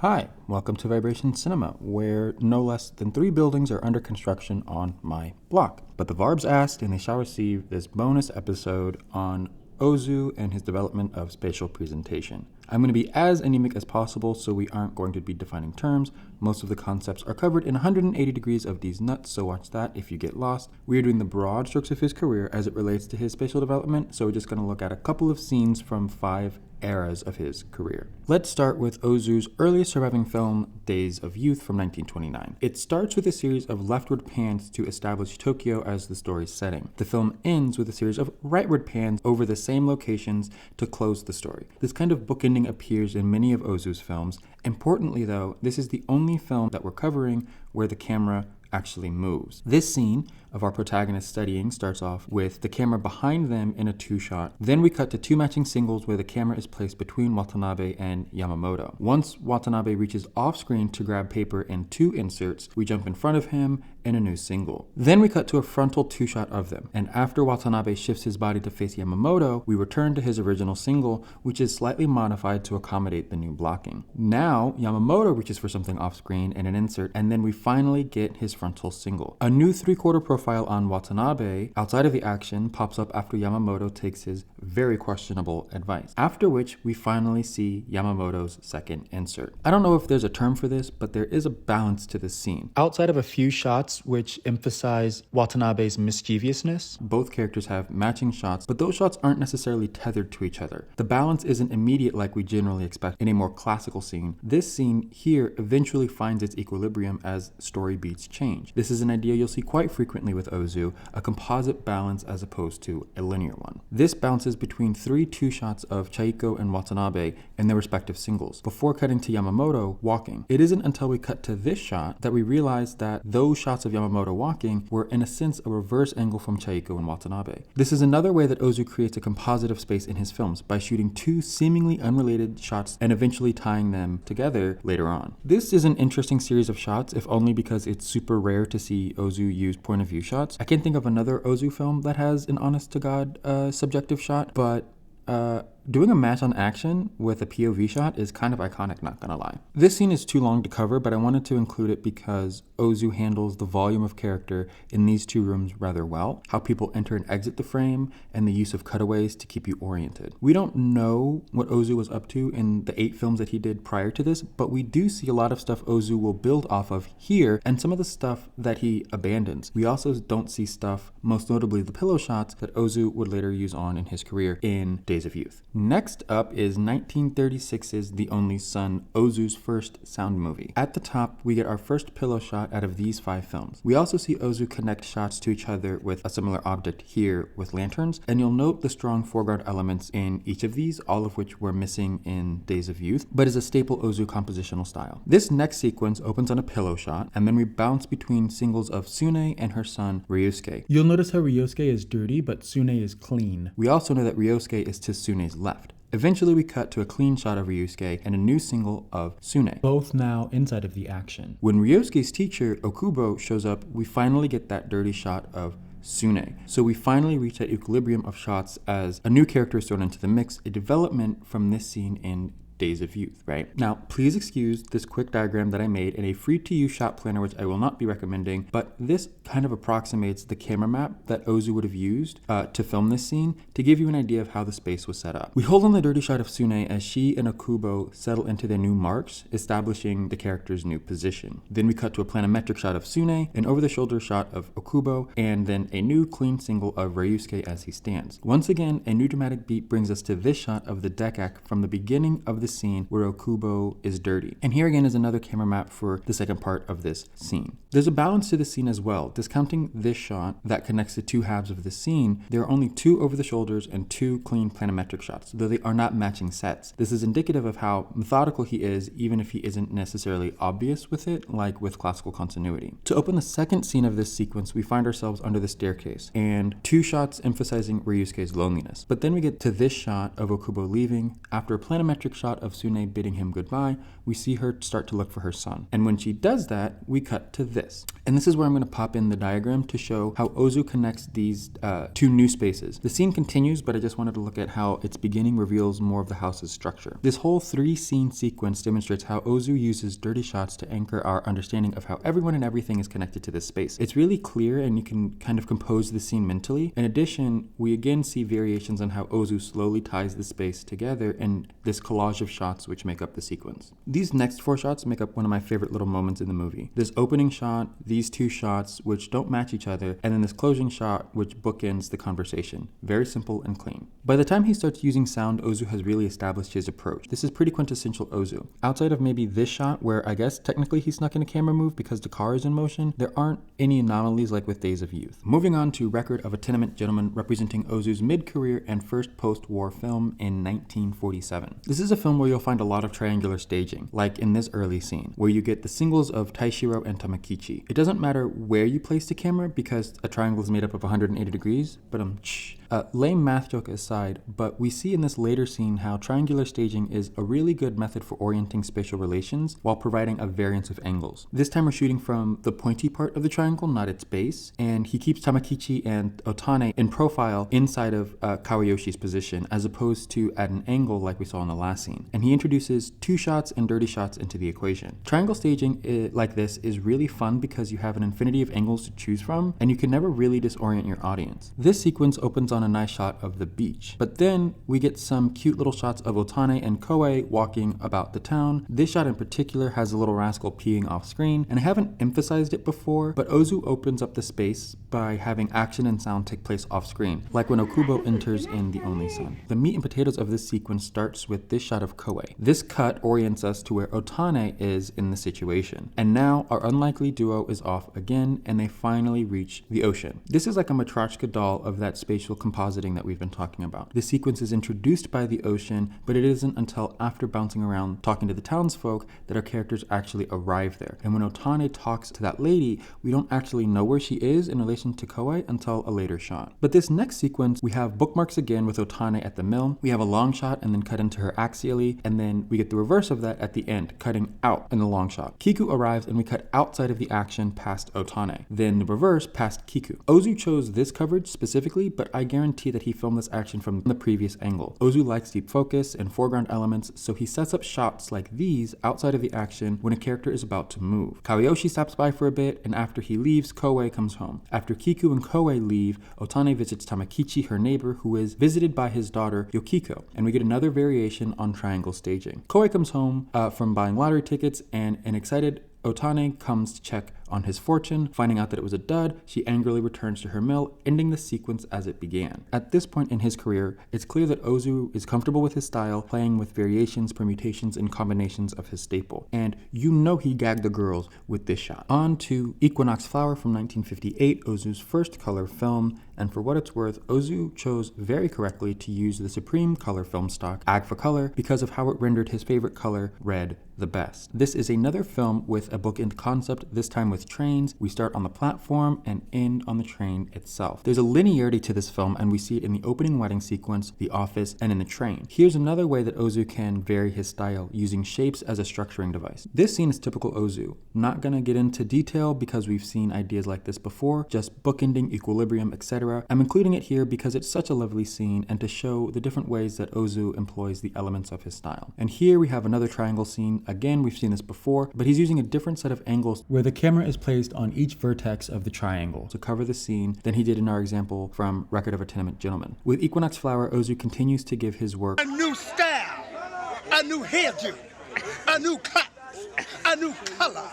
Hi, welcome to Vibration Cinema, where no less than 3 buildings are under construction on my block. But the Varbs asked, and they shall receive this bonus episode on Ozu and his development of spatial presentation. I'm going to be as anemic as possible, so we aren't going to be defining terms. Most of the concepts are covered in 180 degrees of these nuts, so watch that if you get lost. We are doing the broad strokes of his career as it relates to his spatial development, so we're just going to look at a couple of scenes from 5 eras of his career. Let's start with Ozu's earliest surviving film, Days of Youth from 1929. It starts with a series of leftward pans to establish Tokyo as the story's setting. The film ends with a series of rightward pans over the same locations to close the story. This kind of bookending appears in many of Ozu's films. Importantly though, this is the only film that we're covering where the camera actually moves. This scene of our protagonist studying starts off with the camera behind them in a 2-shot. Then we cut to 2 matching singles where the camera is placed between Watanabe and Yamamoto. Once Watanabe reaches off screen to grab paper and 2 inserts, we jump in front of him in a new single. Then we cut to a frontal 2-shot of them, and after Watanabe shifts his body to face Yamamoto, we return to his original single, which is slightly modified to accommodate the new blocking. Now, Yamamoto reaches for something off screen and an insert, and then we finally get his frontal single. A new 3/4 profile on Watanabe, outside of the action, pops up after Yamamoto takes his very questionable advice, after which we finally see Yamamoto's second insert. I don't know if there's a term for this, but there is a balance to this scene. Outside of a few shots which emphasize Watanabe's mischievousness, both characters have matching shots, but those shots aren't necessarily tethered to each other. The balance isn't immediate like we generally expect in a more classical scene. This scene here eventually finds its equilibrium as story beats change. This is an idea you'll see quite frequently with Ozu, a composite balance as opposed to a linear one. This bounces between 3 2-shots of Chaiko and Watanabe in their respective singles, before cutting to Yamamoto walking. It isn't until we cut to this shot that we realize that those shots of Yamamoto walking were in a sense a reverse angle from Chaiko and Watanabe. This is another way that Ozu creates a composite of space in his films, by shooting 2 seemingly unrelated shots and eventually tying them together later on. This is an interesting series of shots, if only because it's super rare to see Ozu use point of view shots. I can't think of another Ozu film that has an honest-to-God subjective shot, but doing a match on action with a POV shot is kind of iconic, not gonna lie. This scene is too long to cover, but I wanted to include it because Ozu handles the volume of character in these 2 rooms rather well, how people enter and exit the frame, and the use of cutaways to keep you oriented. We don't know what Ozu was up to in the 8 films that he did prior to this, but we do see a lot of stuff Ozu will build off of here, and some of the stuff that he abandons. We also don't see stuff, most notably the pillow shots, that Ozu would later use on in his career in Days of Youth. Next up is 1936's The Only Son, Ozu's first sound movie. At the top, we get our first pillow shot out of these 5 films. We also see Ozu connect shots to each other with a similar object here with lanterns, and you'll note the strong foreground elements in each of these, all of which were missing in Days of Youth, but is a staple Ozu compositional style. This next sequence opens on a pillow shot, and then we bounce between singles of Sune and her son, Ryusuke. You'll notice how Ryusuke is dirty, but Sune is clean. We also know that Ryusuke is to Sune's left. Eventually we cut to a clean shot of Ryusuke and a new single of Sune, both now inside of the action. When Ryusuke's teacher, Okubo, shows up, we finally get that dirty shot of Sune. So we finally reach that equilibrium of shots as a new character is thrown into the mix, a development from this scene in Days of Youth, right? Now, please excuse this quick diagram that I made in a free-to-use shot planner, which I will not be recommending, but this kind of approximates the camera map that Ozu would have used to film this scene to give you an idea of how the space was set up. We hold on the dirty shot of Sune as she and Okubo settle into their new marks, establishing the character's new position. Then we cut to a planimetric shot of Sune, an over-the-shoulder shot of Okubo, and then a new clean single of Ryusuke as he stands. Once again, a new dramatic beat brings us to this shot of the dekak from the beginning of the scene where Okubo is dirty. And here again is another camera map for the second part of this scene. There's a balance to the scene as well. Discounting this shot that connects the 2 halves of the scene, there are only 2 over the shoulders and 2 clean planimetric shots, though they are not matching sets. This is indicative of how methodical he is, even if he isn't necessarily obvious with it, like with classical continuity. To open the second scene of this sequence, we find ourselves under the staircase, and 2 shots emphasizing Ryusuke's loneliness. But then we get to this shot of Okubo leaving after a planimetric shot shot of Sune bidding him goodbye, we see her start to look for her son. And when she does that, we cut to this. And this is where I'm going to pop in the diagram to show how Ozu connects these two new spaces. The scene continues, but I just wanted to look at how its beginning reveals more of the house's structure. This whole 3-scene sequence demonstrates how Ozu uses dirty shots to anchor our understanding of how everyone and everything is connected to this space. It's really clear and you can kind of compose the scene mentally. In addition, we again see variations on how Ozu slowly ties the space together in this collage of shots which make up the sequence. These next 4 shots make up one of my favorite little moments in the movie. This opening shot, these 2 shots which don't match each other, and then this closing shot which bookends the conversation. Very simple and clean. By the time he starts using sound, Ozu has really established his approach. This is pretty quintessential Ozu. Outside of maybe this shot where I guess technically he snuck in a camera move because the car is in motion, there aren't any anomalies like with Days of Youth. Moving on to Record of a Tenement Gentleman, representing Ozu's mid-career and first post-war film in 1947. This is a film where you'll find a lot of triangular staging, like in this early scene, where you get the singles of Taishiro and Tamakichi. It doesn't matter where you place the camera because a triangle is made up of 180 degrees, but lame math joke aside, but we see in this later scene how triangular staging is a really good method for orienting spatial relations while providing a variance of angles. This time we're shooting from the pointy part of the triangle, not its base, and he keeps Tamakichi and Otane in profile inside of Kawayoshi's position as opposed to at an angle like we saw in the last scene. And he introduces 2 shots and dirty shots into the equation. Triangle staging like this is really fun because you have an infinity of angles to choose from and you can never really disorient your audience. This sequence opens on a nice shot of the beach, but then we get some cute little shots of Otane and Koei walking about the town. This shot in particular has a little rascal peeing off screen, and I haven't emphasized it before, but Ozu opens up the space by having action and sound take place off screen, like when Okubo enters in The Only Son. The meat and potatoes of this sequence starts with this shot of Koei. This cut orients us to where Otane is in the situation, and now our unlikely duo is off again and they finally reach the ocean. This is like a Matryoshka doll of that spatial compositing that we've been talking about. This sequence is introduced by the ocean, but it isn't until after bouncing around talking to the townsfolk that our characters actually arrive there. And when Otane talks to that lady, we don't actually know where she is in relation to Koei until a later shot. But this next sequence, we have bookmarks again with Otane at the mill. We have a long shot and then cut into her axially, and then we get the reverse of that at the end, cutting out in the long shot. Kiku arrives and we cut outside of the action past Otane, then the reverse past Kiku. Ozu chose this coverage specifically, but I guarantee that he filmed this action from the previous angle. Ozu likes deep focus and foreground elements, so he sets up shots like these outside of the action when a character is about to move. Kawayoshi stops by for a bit, and after he leaves, Koei comes home. After Kiku and Koei leave, Otane visits Tamakichi, her neighbor, who is visited by his daughter Yukiko, and we get another variation on triangle staging. Koei comes home from buying lottery tickets, and an excited Otane comes to check on his fortune. Finding out that it was a dud, she angrily returns to her mill, ending the sequence as it began. At this point in his career, it's clear that Ozu is comfortable with his style, playing with variations, permutations, and combinations of his staple. And you know he gagged the girls with this shot. On to Equinox Flower from 1958, Ozu's first color film, and for what it's worth, Ozu chose very correctly to use the Supreme color film stock, Agfa color, because of how it rendered his favorite color, red, the best. This is another film with a bookend concept, this time with trains. We start on the platform and end on the train itself. There's a linearity to this film, and we see it in the opening wedding sequence, the office, and in the train. Here's another way that Ozu can vary his style, using shapes as a structuring device. This scene is typical Ozu. Not gonna get into detail because we've seen ideas like this before, just bookending, equilibrium, etc. I'm including it here because it's such a lovely scene and to show the different ways that Ozu employs the elements of his style. And here we have another triangle scene. Again, we've seen this before, but he's using a different set of angles where the camera is placed on each vertex of the triangle to cover the scene than he did in our example from Record of a Tenement Gentleman. With Equinox Flower, Ozu continues to give his work a new style, a new hairdo, a new cut, a new color.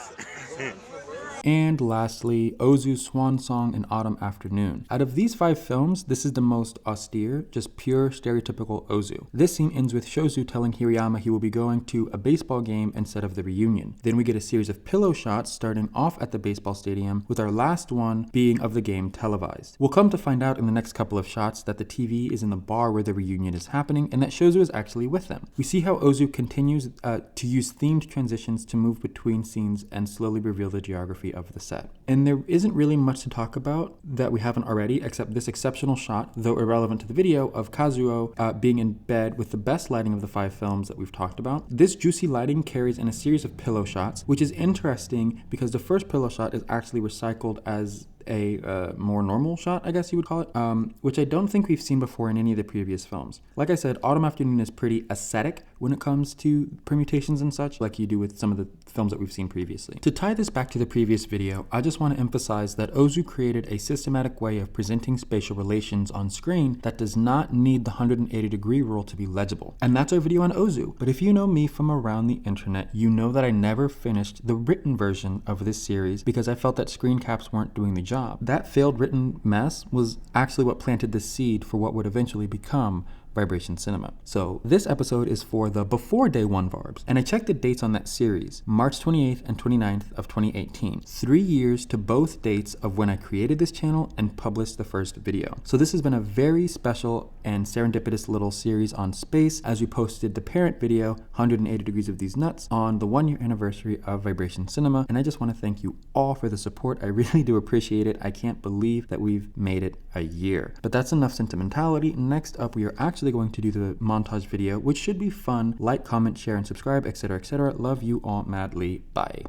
And lastly, Ozu's swan song in Autumn Afternoon. Out of these 5 films, this is the most austere, just pure stereotypical Ozu. This scene ends with Shozu telling Hirayama he will be going to a baseball game instead of the reunion. Then we get a series of pillow shots starting off at the baseball stadium, with our last one being of the game televised. We'll come to find out in the next couple of shots that the TV is in the bar where the reunion is happening and that Shozu is actually with them. We see how Ozu continues to use themed transitions to move between scenes and slowly reveal the geography of the set. And there isn't really much to talk about that we haven't already, except this exceptional shot, though irrelevant to the video, of Kazuo being in bed with the best lighting of the 5 films that we've talked about. This juicy lighting carries in a series of pillow shots, which is interesting because the first pillow shot is actually recycled as a more normal shot, I guess you would call it, which I don't think we've seen before in any of the previous films. Like I said, Autumn Afternoon is pretty aesthetic when it comes to permutations and such, like you do with some of the films that we've seen previously. To tie this back to the previous video, I just want to emphasize that Ozu created a systematic way of presenting spatial relations on screen that does not need the 180-degree rule to be legible. And that's our video on Ozu. But if you know me from around the internet, you know that I never finished the written version of this series because I felt that screen caps weren't doing the job. That failed written mess was actually what planted the seed for what would eventually become Vibration Cinema. So this episode is for the before day 1 Varbs, and I checked the dates on that series, March 28th and 29th of 2018. 3 years to both dates of when I created this channel and published the first video. So this has been a very special and serendipitous little series on space as we posted the parent video, 180 Degrees of These Nuts, on the 1-year anniversary of Vibration Cinema, and I just want to thank you all for the support. I really do appreciate it. I can't believe that we've made it a year. But that's enough sentimentality. Next up, we are actually going to do the montage video, which should be fun. Like, comment, share, and subscribe, etc., etc. Love you all madly. Bye.